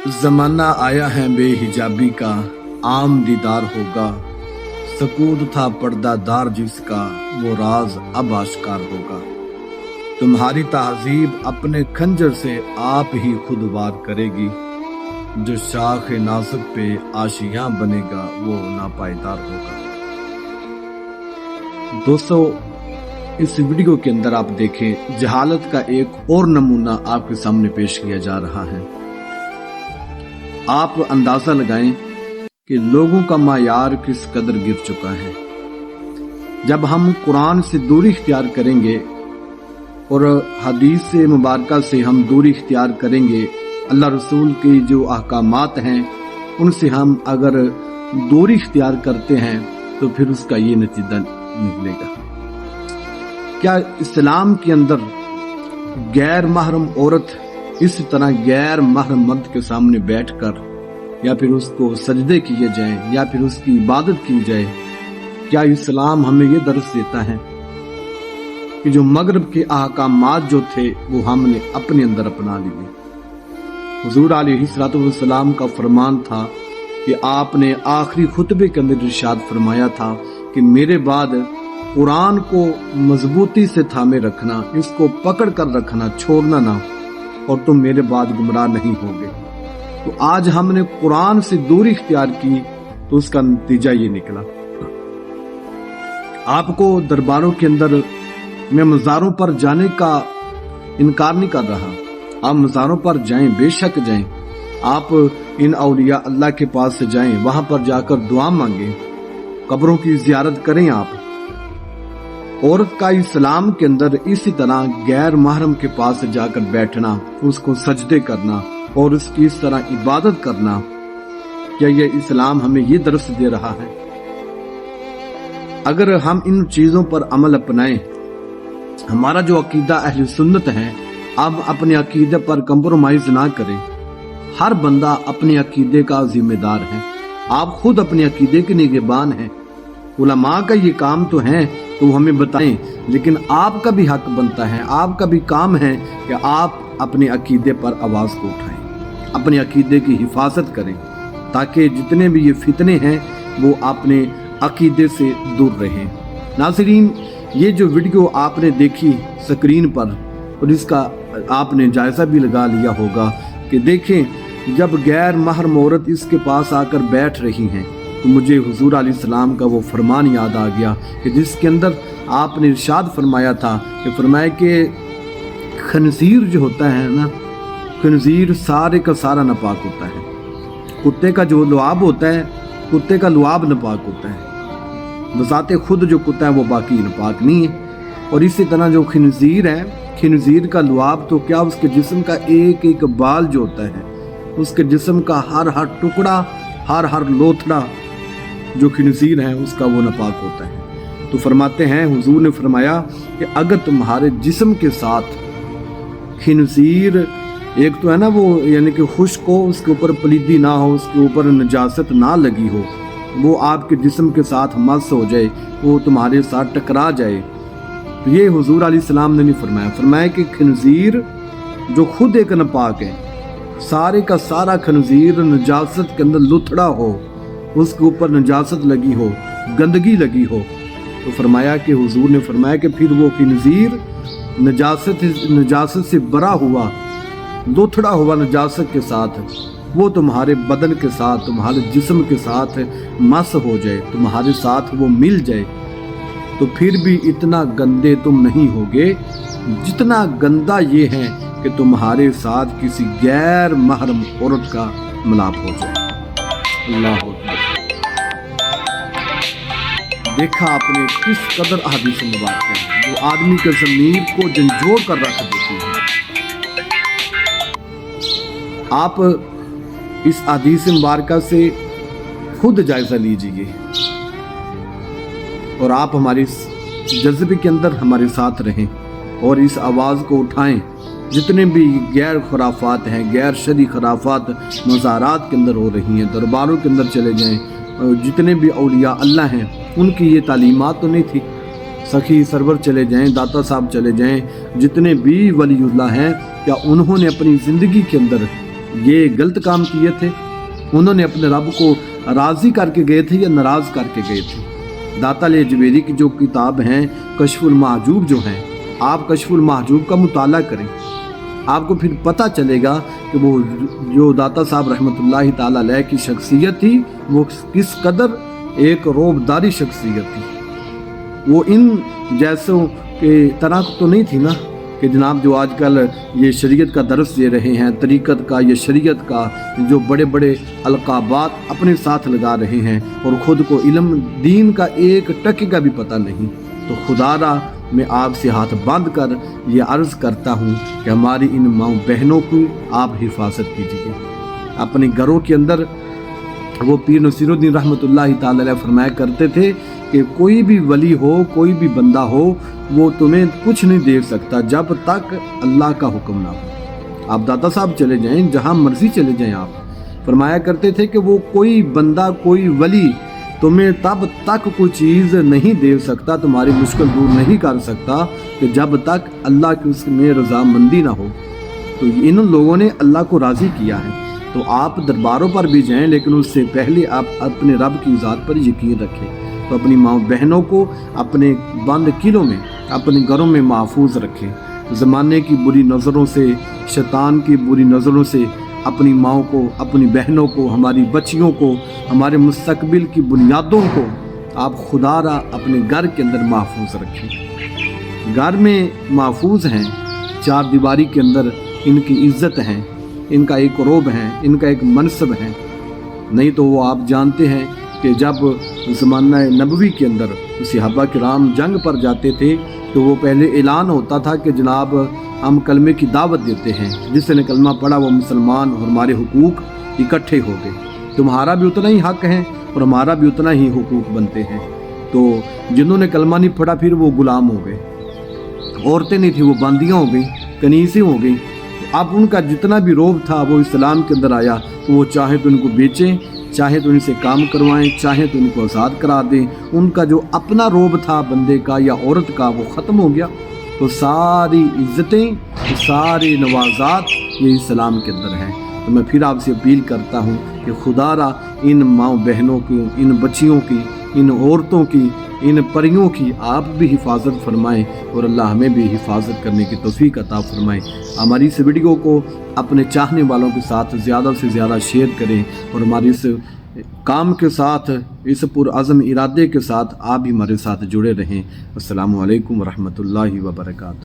जमाना आया है बेहिजाबी का, आम दीदार होगा। सकूत था पर्दादार जिसका, वो राज अब आश्कार होगा। तुम्हारी तहजीब अपने खंजर से आप ही खुद वार करेगी। जो शाख नाजुक पे आशियां बनेगा, वो नापायदार होगा। दोस्तों, इस वीडियो के अंदर आप देखें, जहालत का एक और नमूना आपके सामने पेश किया जा रहा है। आप अंदाजा लगाएं कि लोगों का मायार किस कदर गिर चुका है। जब हम कुरान से दूरी इख्तियार करेंगे और हदीस से मुबारका से हम दूरी इख्तियार करेंगे, अल्लाह रसूल के जो अहकामात हैं उनसे हम अगर दूरी इख्तियार करते हैं तो फिर उसका ये नतीजा निकलेगा। क्या इस्लाम के अंदर गैर महरम औरत इस तरह गैर महरम मर्द के सामने बैठकर या फिर उसको सजदे किए जाएं या फिर उसकी इबादत की जाए, क्या इस्लाम हमें ये दर्स देता है कि जो मगरब के अहकामात जो थे वो हमने अपने अंदर अपना लिए। हुजूर अलैहिस्सलाम का फरमान था कि आपने आखिरी खुतबे के अंदर इरशाद फरमाया था कि मेरे बाद कुरान को मजबूती से थामे रखना, इसको पकड़ कर रखना, छोड़ना ना, और तुम मेरे बाद गुमराह नहीं होगे। तो आज हमने कुरान से दूरी इख्तियार की तो उसका नतीजा ये निकला। आपको दरबारों के अंदर मैं मज़ारों पर जाने का इनकार नहीं कर रहा, आप मज़ारों पर जाएं, बेशक जाएं। आप इन औलिया अल्लाह के पास से जाएं, वहां पर जाकर दुआ मांगें, कब्रों की जियारत करें। आप औरत का इस्लाम के अंदर इसी तरह गैर महरम के पास जाकर बैठना, उसको सजदे करना और उसकी इस तरह इबादत करना, क्या ये इस्लाम हमें ये दर्स दे रहा है? अगर हम इन चीजों पर अमल अपनाएं, हमारा जो अकीदा अहले सुन्नत है, अब अपने अकीदे पर कंप्रोमाइज ना करें। हर बंदा अपने अकीदे का जिम्मेदार है। आप खुद अपने अकीदे के निगहबान हैं। उलमा का ये काम तो है तो हमें बताएं, लेकिन आपका भी हक बनता है, आपका भी काम है कि आप अपने अकीदे पर आवाज को उठाएं, अपने अकीदे की हिफाजत करें, ताकि जितने भी ये फितने हैं वो अपने अकीदे से दूर रहें। नाज़रीन, ये जो वीडियो आपने देखी स्क्रीन पर और इसका आपने जायजा भी लगा लिया होगा कि देखें, जब गैर महरम औरत इसके पास आकर बैठ रही हैं तो मुझे हुजूर अलैहिस्सलाम का वो फरमान याद आ गया कि जिसके अंदर आपने इरशाद फरमाया था कि फरमाया कि खनजीर जो होता है ना, खनजीर सारे का सारा नापाक होता है। कुत्ते का जो लुआब होता है, कुत्ते का लुआब नापाक होता है, बजाते खुद जो कुत्ता है वो बाकी नापाक नहीं है। और इसी तरह जो खनजीर है, खनजीर का लुआब तो क्या, उसके जिस्म का एक एक बाल जो होता है, उसके जिस्म का हर हर टुकड़ा, हर लोथड़ा जो खनजीर है उसका वो नापाक होता है। तो फरमाते हैं, हुजूर ने फरमाया कि अगर तुम्हारे जिस्म के साथ खनजीर, एक तो है ना वो यानी कि खुश्क हो, उसके ऊपर पलीदी ना हो, उसके ऊपर नजासत ना लगी हो, वो आपके जिस्म के साथ मस हो जाए, वो तुम्हारे साथ टकरा जाए, तो ये हुजूर अलैहिस्सलाम ने नहीं फरमाया। फरमाया कि खनजीर जो खुद एक नापाक है, सारे का सारा खनजीर नजासत के अंदर लुथड़ा हो, उसके ऊपर नजासत लगी हो, गंदगी लगी हो, तो फरमाया कि हुजूर ने फरमाया कि फिर वो खनजीर नजासत से भरा हुआ, लुथड़ा हुआ नजासत के साथ वो तुम्हारे बदन के साथ, तुम्हारे जिस्म के साथ मस हो जाए, तुम्हारे साथ वो मिल जाए, तो फिर भी इतना गंदे तुम नहीं होगे जितना गंदा ये है कि तुम्हारे साथ किसी गैर महरम औरत का मिलाप हो जाए। अल्लाह अकबर। देखा आपने किस कदर अहादीस मुबारक है जो आदमी के ज़मीर को झंझोड़ कर रख देती है। आप इस हदीस मुबारक से खुद जायजा लीजिए और आप हमारे जज्बे के अंदर हमारे साथ रहें और इस आवाज़ को उठाएं। जितने भी गैर खुराफात हैं, गैर शरी खुराफात मज़ारात के अंदर हो रही हैं, दरबारों के अंदर चले जाएं, जितने भी औलिया अल्लाह हैं उनकी ये तालीमात तो नहीं थी। सखी सरवर चले जाएं, दाता साहब चले जाएं, जितने भी वलीउल्लाह हैं, क्या उन्होंने अपनी ज़िंदगी के अंदर ये गलत काम किए थे? उन्होंने अपने रब को राज़ी करके गए थे या नाराज़ करके गए थे? दाता अल-जुवैनी की जो किताब हैं कश्फुल महजूब जो हैं, आप कश्फुल महजूब का मुताला करें, आपको फिर पता चलेगा कि वो जो दाता साहब रहमतुल्लाहि ताला अलैह की शख्सियत थी वो किस कदर एक रोबदारी शख्सियत थी। वो इन जैसों के तरह तो नहीं थी ना कि जनाब जो आजकल ये शरीयत का दर्स दे रहे हैं, तरीक़त का या शरीयत का जो बड़े बड़े अलक़ाबात अपने साथ लगा रहे हैं और ख़ुद को इल्म दीन का एक टके का भी पता नहीं। तो खुदारा मैं आपसे हाथ बांध कर ये अर्ज़ करता हूँ कि हमारी इन माँ बहनों की आप हिफाजत कीजिए। अपने घरों के अंदर वो पीर नसीरुद्दीन रहमतुल्लाहि ताला अलैह फरमाया करते थे कि कोई भी वली हो, कोई भी बंदा हो, वो तुम्हें कुछ नहीं दे सकता जब तक अल्लाह का हुक्म ना हो। आप दाता साहब चले जाएं, जहाँ मर्जी चले जाएं, आप फरमाया करते थे कि वो कोई बंदा, कोई वली तुम्हें तब तक कोई चीज़ नहीं दे सकता, तुम्हारी मुश्किल दूर नहीं कर सकता कि जब तक अल्लाह की उसमें रज़ामंदी ना हो। तो इन लोगों ने अल्लाह को राज़ी किया है। तो आप दरबारों पर भी जाएं, लेकिन उससे पहले आप अपने रब की ज़ात पर यकीन रखें। तो अपनी माँ बहनों को अपने बंद किलों में, अपने घरों में महफूज रखें। ज़माने की बुरी नज़रों से, शैतान की बुरी नज़रों से अपनी माँओं को, अपनी बहनों को, हमारी बच्चियों को, हमारे मुस्तकबिल की बुनियादों को आप खुदारा अपने घर के अंदर महफूज रखें। घर में महफूज हैं, चार दीवारी के अंदर इनकी इज़्ज़त है, इनका एक रोब है, इनका एक मनसब है। नहीं तो वो आप जानते हैं कि जब ज़माना नबवी के अंदर सहाबा किराम जंग पर जाते थे तो वो पहले ऐलान होता था कि जनाब हम कलमे की दावत देते हैं, जिसने कलमा पढ़ा वो मुसलमान और हमारे हुकूक इकट्ठे हो गए। तुम्हारा भी उतना ही हक है और हमारा भी उतना ही हुकूक बनते हैं। तो जिन्होंने कलमा नहीं पढ़ा फिर वो गुलाम हो गए, औरतें नहीं थी वो बांदियाँ हो गई, कनीसें हो गई। अब उनका जितना भी रोब था वो इस्लाम के अंदर आया, तो वो चाहे तो उनको बेचें, चाहे तो उनसे काम करवाएं, चाहे तो उनको आज़ाद करा दें। उनका जो अपना रोब था बंदे का या औरत का वो ख़त्म हो गया। तो सारी इज़्ज़तें, सारे नवाज़ात ये इस्लाम के अंदर हैं। तो मैं फिर आपसे अपील करता हूँ कि खुदारा इन माँ बहनों की, इन बच्चियों की, इन औरतों की, इन परियों की आप भी हिफाजत फरमाएं और अल्लाह हमें भी हिफाजत करने की तौफीक अता फरमाएं। हमारी इस वीडियो को अपने चाहने वालों के साथ ज़्यादा से ज़्यादा शेयर करें और हमारी इस काम के साथ, इस पुरअज़्म इरादे के साथ आप भी हमारे साथ जुड़े रहें। अस्सलामु अलैकुम वरहमतुल्लाहि वबरकातुहू।